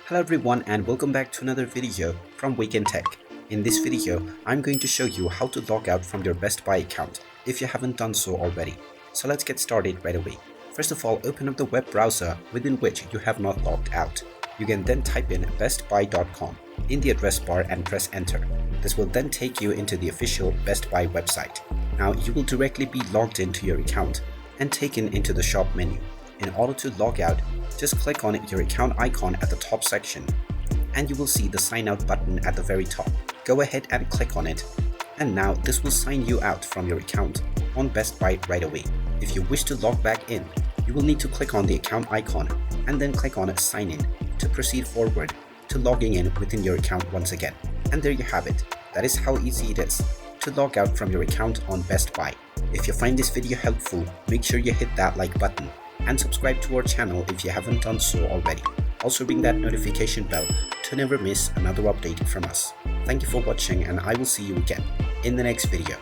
Hello everyone and welcome back to another video from Wake&Tech. In this video, I'm going to show you how to log out from your Best Buy account if you haven't done so already. So let's get started right away. First of all, open up the web browser within which you have not logged out. You can then type in bestbuy.com in the address bar and press enter. This will then take you into the official Best Buy website. Now you will directly be logged into your account and taken into the shop menu. In order to log out, just click on your account icon at the top section and you will see the sign out button at the very top. Go ahead and click on it, and now this will sign you out from your account on Best Buy right away. If you wish to log back in, you will need to click on the account icon and then click on sign in to proceed forward to logging in within your account once again. And there you have it. That is how easy it is to log out from your account on Best Buy. If you find this video helpful, make sure you hit that like button and subscribe to our channel if you haven't done so already. Also ring that notification bell to never miss another update from us. Thank you for watching, and I will see you again in the next video.